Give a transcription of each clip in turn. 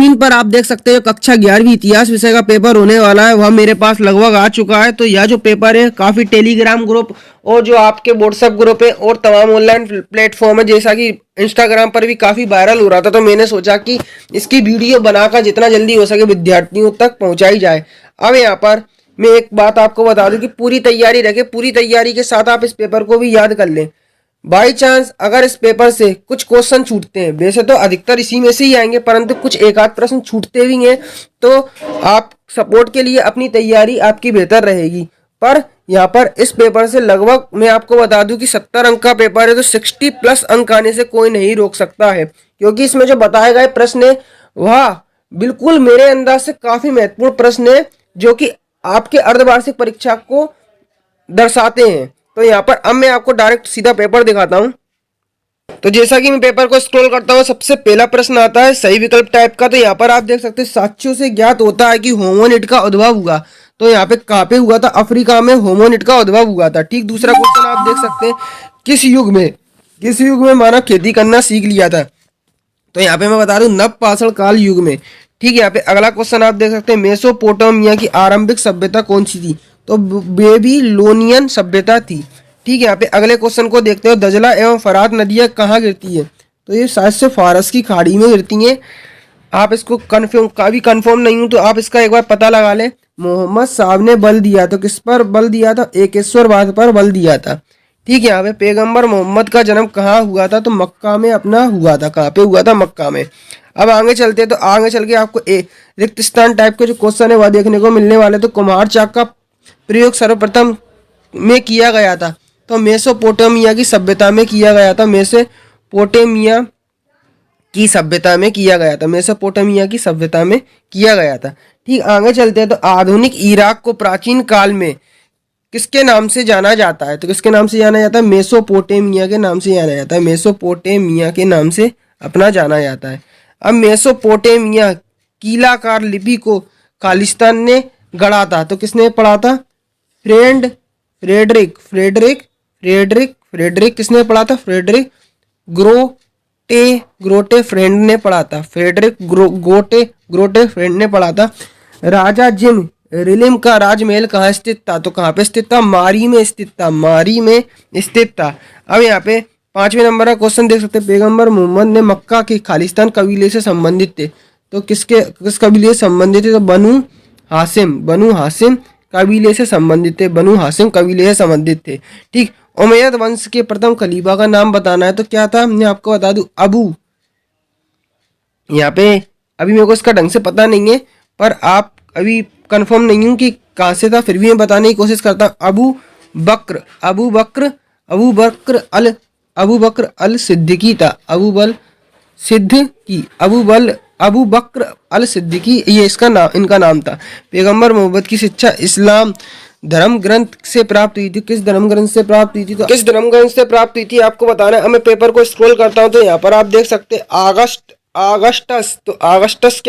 Screen पर आप देख सकते हो कक्षा 11वीं इतिहास विषय का पेपर होने वाला है, वह मेरे पास लगभग आ चुका है। तो यह जो पेपर है काफ़ी टेलीग्राम ग्रुप और जो आपके व्हाट्सएप ग्रुप है और तमाम ऑनलाइन प्लेटफॉर्म है, जैसा कि इंस्टाग्राम पर भी काफ़ी वायरल हो रहा था, तो मैंने सोचा कि इसकी वीडियो बनाकर जितना जल्दी हो सके विद्यार्थियों तक पहुँचाई जाए। अब यहाँ पर मैं एक बात आपको बता दूं कि पूरी तैयारी रखें, पूरी तैयारी के साथ आप इस पेपर को भी याद कर लें। बाई चांस अगर इस पेपर से कुछ क्वेश्चन छूटते हैं, वैसे तो अधिकतर इसी में से ही आएंगे, परंतु कुछ एक आध प्रश्न छूटते भी हैं, तो आप सपोर्ट के लिए अपनी तैयारी आपकी बेहतर रहेगी। पर यहाँ पर इस पेपर से लगभग मैं आपको बता दूं कि 70 अंक का पेपर है, तो 60+ अंक आने से कोई नहीं रोक सकता है, क्योंकि इसमें जो बताए गए प्रश्न है वह बिल्कुल मेरे अंदाज से काफी महत्वपूर्ण प्रश्न है, जो कि आपके अर्धवार्षिक परीक्षा को दर्शाते हैं। तो यहाँ पर अब मैं आपको डायरेक्ट सीधा पेपर दिखाता हूँ। तो जैसा कि मैं पेपर को स्क्रॉल करता हूँ, सबसे पहला प्रश्न आता है सही विकल्प टाइप का। तो यहाँ पर आप देख सकते हैं साक्ष्यों से ज्ञात होता है कि होमोनिड का उद्भव हुआ। तो यहाँ पे कहाँ पे हुआ था? अफ्रीका में होमोनिड का उद्भव हुआ था। ठीक, दूसरा क्वेश्चन आप देख सकते हैं किस युग में मानव खेती करना सीख लिया था? तो यहाँ पे मैं बता दूं नवपाषाण काल युग में। ठीक है, यहाँ पे अगला क्वेश्चन आप देख सकते हैं मेसोपोटामिया की आरंभिक सभ्यता कौन सी थी? तो बेबीलोनियन सभ्यता थी। ठीक है, यहाँ पे अगले क्वेश्चन को देखते हो दजला एवं फरात नदियाँ कहाँ गिरती है? तो ये शायद से फारस की खाड़ी में गिरती हैं। आप इसको कंफर्म नहीं हूँ, तो आप इसका एक बार पता लगा लें। मोहम्मद साहब ने बल दिया, तो किस पर बल दिया था? एकेश्वरवाद पर बल दिया था। ठीक है, यहाँ पे पैगंबर मोहम्मद का जन्म कहाँ हुआ था? तो मक्का में अपना हुआ था। कहाँ पे हुआ था? मक्का में। अब आगे चलते हैं, तो आगे चल के आपको रिक्त स्थान टाइप के जो क्वेश्चन है वह देखने को मिलने वाले। तो कुम्हार चाक का प्रयोग सर्वप्रथम में किया गया था? तो मेसोपोटामिया की सभ्यता में किया गया था। मेसोपोटामिया की सभ्यता में किया गया था। मेसोपोटामिया की सभ्यता में किया गया था। ठीक, आगे चलते हैं, तो आधुनिक इराक को प्राचीन काल में किसके नाम से जाना जाता है? तो किसके नाम से जाना जाता है? मेसोपोटामिया के नाम से जाना जाता है। मेसोपोटामिया के नाम से अपना जाना जाता है। अब मेसोपोटामिया कीलाकार लिपि को खालिस्तान ने गढ़ा था। तो किसने पढ़ा था? फ्रेडरिक किसने पढ़ा था? फ्रेडरिक ग्रोटे फ्रेंड ने पढ़ा था। फ्रेडरिक ग्रोटे फ्रेंड ने पढ़ा था। राजा जिम रिलिम का राजमहल कहाँ स्थित था? तो कहाँ पे स्थित था? मारी में स्थित था। मारी में स्थित था। अब यहाँ पे 5वें नंबर का क्वेश्चन देख सकते हैं पैगंबर मोहम्मद ने मक्का के खालिस्तान कबीले से संबंधित थे। तो किस कबीले से संबंधित थे? तो बनु हाशिम कबीले से संबंधित थे। बनु हाशिम कबीले से संबंधित थे। ठीक, उमैयद वंश के प्रथम खलीफा का नाम बताना है। तो क्या था? मैं आपको बता दूं अबू। यहाँ पे अभी मेरे को इसका ढंग से पता नहीं है, पर आप अभी कंफर्म नहीं हूं कि कहाँ से था, फिर भी मैं बताने की कोशिश करता हूँ। अबू बकर अल सिद्दीकी था। अबू बकर अल सिद्दीकी, ये इसका नाम, इनका नाम था। पैगंबर मोहम्मद की शिक्षा इस्लाम धर्म ग्रंथ से प्राप्त हुई थी। किस धर्म ग्रंथ से प्राप्त हुई थी? तो किस धर्म ग्रंथ से प्राप्त हुई थी आपको बताना है। अब मैं पेपर को स्क्रॉल करता हूँ, तो यहाँ पर आप देख सकते हैं आगस्टस। तो आगस्टस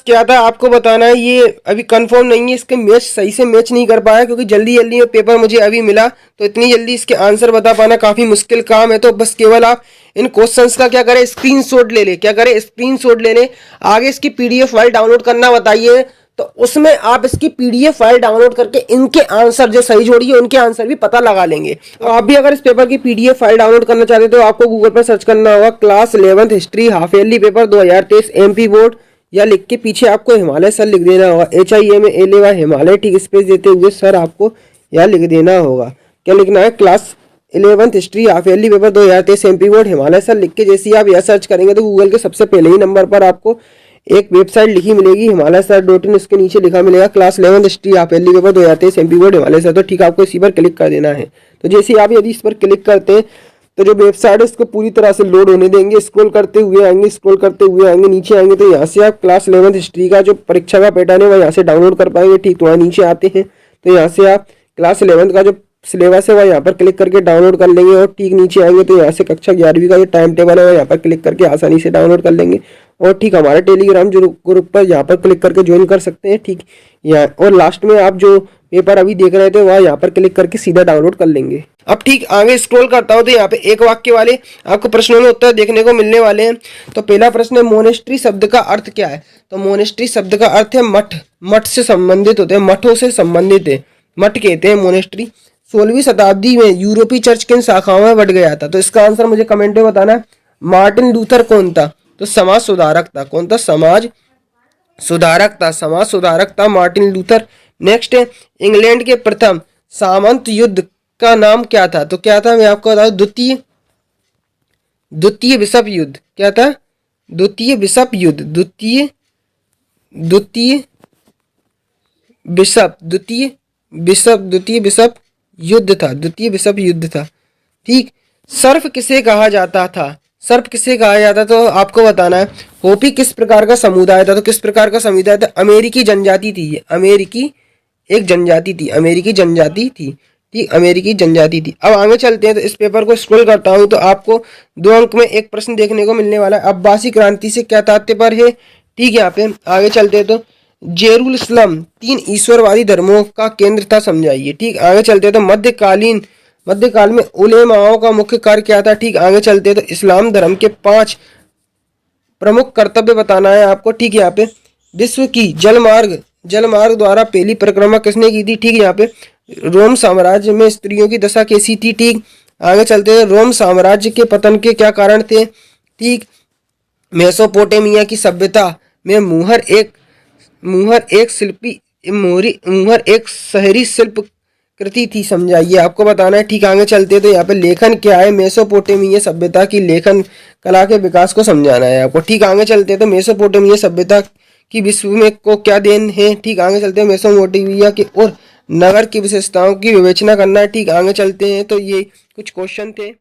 क्या था आपको बताना है। ये अभी कंफर्म नहीं है, इसके मैच सही से मैच नहीं कर पाया, क्योंकि जल्दी में पेपर मुझे अभी मिला, तो इतनी जल्दी इसके आंसर बता पाना काफी मुश्किल काम है। तो बस केवल आप इन क्वेश्चंस का क्या करें? स्क्रीनशॉट ले ले। आगे इसकी पीडीएफ फाइल डाउनलोड करना बताइए, तो उसमें आप इसकी पीडीएफ फाइल डाउनलोड करके इनके आंसर जो सही जोड़िए उनके आंसर भी पता लगा लेंगे। तो आप भी अगर इस पेपर की पीडीएफ फाइल डाउनलोड करना चाहते हैं, तो आपको गूगल पर सर्च करना होगा class 11th history half yearly paper 2023 MP board, या लिख के पीछे आपको हिमालय सर लिख देना होगा। HIMALY हिमालय, ठीक स्पेस देते हुए सर आपको यहाँ लिख देना होगा। क्या लिखना है? Class 11th history half yearly paper 2023 MP board Himalaya sir लिख के जैसे ही आप यह सर्च करेंगे, तो गूगल के सबसे पहले ही नंबर पर आपको एक वेबसाइट लिखी मिलेगी himalayasar.in। इसके नीचे लिखा मिलेगा class 11th history half yearly paper 2023 MP board Himalaya sir. तो ठीक, आपको इसी पर क्लिक कर देना है। तो जैसे ही आप यदि इस पर क्लिक करते हैं, तो जो वेबसाइट है उसको पूरी तरह से लोड होने देंगे। स्क्रॉल करते हुए आएंगे, नीचे आएंगे, तो यहाँ से आप क्लास 11th हिस्ट्री का जो परीक्षा का पैटर्न है वह यहाँ से डाउनलोड कर पाएंगे। ठीक, तो वहाँ नीचे आते हैं, तो यहाँ से आप क्लास 11th का जो सिलेबस है वह यहाँ पर क्लिक करके डाउनलोड कर लेंगे। और ठीक नीचे आएंगे, तो यहाँ से कक्षा 11वीं का जो टाइम टेबल है वह यहाँ पर क्लिक करके आसानी से डाउनलोड कर लेंगे। और ठीक, हमारे टेलीग्राम जो ग्रुप पर यहाँ पर क्लिक करके ज्वाइन कर सकते हैं। ठीक, यहाँ और लास्ट में आप जो पेपर अभी देख रहे थे वह यहाँ पर क्लिक करके सीधा डाउनलोड कर लेंगे। अब ठीक आगे स्क्रॉल करता हूँ तो यहाँ पे एक वाक्य वाले आपको प्रश्नों में उत्तर देखने को मिलने वाले हैं। तो पहला प्रश्न है, मोनेस्ट्री शब्द का अर्थ क्या है? तो मोनेस्ट्री शब्द का अर्थ है मठ, मठ से संबंधित होते हैं, मठों से संबंधित है, मठ कहते हैं मोनेस्ट्री। 16वीं शताब्दी में यूरोपीय चर्च किन शाखाओं में बढ़ गया था? तो इसका आंसर मुझे कमेंट में बताना है। मार्टिन लूथर कौन था? तो समाज सुधारक था। कौन था? समाज सुधारक था, समाज सुधारक था मार्टिन लूथर। नेक्स्ट है, इंग्लैंड के प्रथम सामंत युद्ध का नाम क्या था? तो क्या था, मैं आपको बताऊं, द्वितीय विश्व युद्ध। क्या था? द्वितीय विश्व युद्ध, द्वितीय विश्व युद्ध था, द्वितीय विश्व युद्ध था। ठीक। सर्फ किसे कहा जाता था? सर्फ किसे कहा जाता? तो आपको बताना है। होपी किस प्रकार का समुदाय था? तो किस प्रकार का समुदाय था? अमेरिकी जनजाति थी ये, अमेरिकी एक जनजाति थी, अमेरिकी जनजाति थी। ठीक, अमेरिकी जनजाति थी। अब आगे चलते हैं तो इस पेपर को स्क्रॉल करता हूं तो आपको 2 अंक में एक प्रश्न देखने को मिलने वाला है। अब्बासी क्रांति से क्या तात्पर्य है? ठीक है, यहाँ पे आगे चलते हैं तो जेरूसलम 3 ईश्वरवादी धर्मों का केंद्र था, समझाइए। ठीक, आगे चलते हैं तो मध्यकाल में उलेमाओं का मुख्य कार्य क्या था? ठीक, आगे चलते हैं तो इस्लाम धर्म के 5 प्रमुख कर्तव्य बताना है आपको। ठीक है, यहाँ पे विश्व की जलमार्ग द्वारा पहली परिक्रमा किसने की थी? ठीक है, यहाँ पे रोम साम्राज्य में स्त्रियों की दशा कैसी थी? ठीक, आगे चलते हैं, रोम साम्राज्य के पतन के क्या कारण थे? ठीक, मेसोपोटामिया की सभ्यता में मुहर एक शहरी शिल्प कृति थी, समझाइए। आपको बताना है। ठीक, आगे चलते हैं तो यहाँ पे लेखन क्या है? मेसोपोटामिया सभ्यता की लेखन कला के विकास को समझाना है आपको। ठीक, आगे चलते हैं तो मेसोपोटामिया सभ्यता की विश्व में को क्या देन है? ठीक, आगे चलते हैं मेसोपोटामिया के और नगर की विशेषताओं की विवेचना करना है। ठीक, आगे चलते हैं तो ये कुछ क्वेश्चन थे।